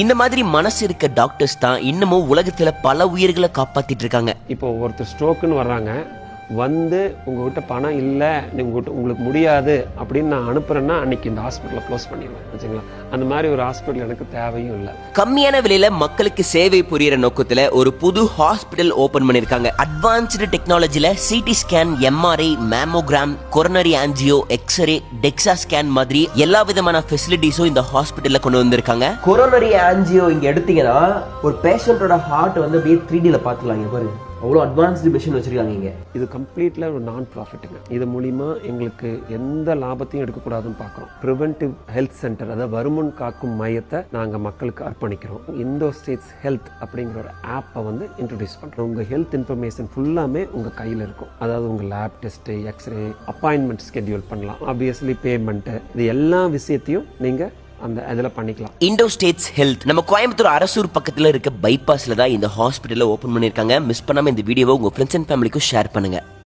இந்த மாதிரி மனசு இருக்க டாக்டர்ஸ் தான் இன்னமும் உலகத்துல பல உயிர்களை காப்பாத்திட்டு இருக்காங்க. இப்போ ஒருத்தர் ஸ்ட்ரோக்குன்னு வர்றாங்க, வந்து உங்ககிட்ட பணம் இல்லை, உங்களுக்கு முடியாது அப்படின்னு நான் அனுப்புறேன்னா அன்னைக்கு இந்த ஹாஸ்பிட்டலை க்ளோஸ் பண்ணிடுவேன் வச்சுங்களா. அந்த மாதிரி ஒரு ஹாஸ்பிட்டல் எனக்கு தேவையும் இல்லை. கம்மியான விலையில மக்களுக்கு சேவை புரியுற நோக்கத்துல ஒரு புது ஹாஸ்பிட்டல் ஓபன் பண்ணிருக்காங்க. அட்வான்ஸ்டு டெக்னாலஜில CT scan, MRI, mammogram, coronary angio, X-ray, DEXA scan மாதிரி எல்லா விதமான ஃபெசிலிட்டிஸும் இந்த ஹாஸ்பிட்டல்ல கொண்டு வந்திருக்காங்க. கொரோனரி ஆன்ஜியோ இங்க எடுத்தீங்கன்னா ஒரு பேஷண்டோட ஹார்ட் வந்து அப்படியே 3Dல பார்த்துலாம். இங்க பாருங்க, அவ்வளோ அட்வான்ஸ்டு மிஷின் வச்சிருக்காங்க இங்க. இது கம்ப்ளீட்ல ஒரு நான் ப்ராஃபிட்டுங்க. இது மூலிமா எங்களுக்கு எந்த லாபத்தையும் எடுக்கக்கூடாதுன்னு பார்க்குறோம். ப்ரிவென்டிவ் ஹெல்த் சென்டர், அதாவது வருமுன் காக்கும் மையத்தை நாங்கள் மக்களுக்கு அர்ப்பணிக்கிறோம். இந்தோ ஸ்டேட்ஸ் ஹெல்த் அப்படிங்கிற ஒரு ஆப்பை வந்து இன்ட்ரடியூஸ் பண்ணுறோம். உங்கள் ஹெல்த் இன்ஃபர்மேஷன் ஃபுல்லாமே உங்கள் கையில் இருக்கும். அதாவது உங்கள் lab test, X ray, appointment schedule பண்ணலாம், ஆப்வியஸ்லி பேமெண்ட்டு, இது எல்லா விஷயத்தையும் நீங்கள் அந்த அதில் பண்ணிக்கலாம். இண்டோ ஸ்டேட்ஸ் ஹெல்த் நம்ம கோயம்புத்தூர் அரசூர் பக்கத்துல இருக்க பைபாஸ்ல தான் இந்த ஹாஸ்பிட்டலை ஓபன் பண்ணிருக்காங்க. மிஸ் பண்ணாம இந்த வீடியோவை உங்க ஃப்ரெண்ட்ஸ் அண்ட் ஃபேமிலிக்கும் ஷேர் பண்ணுங்க.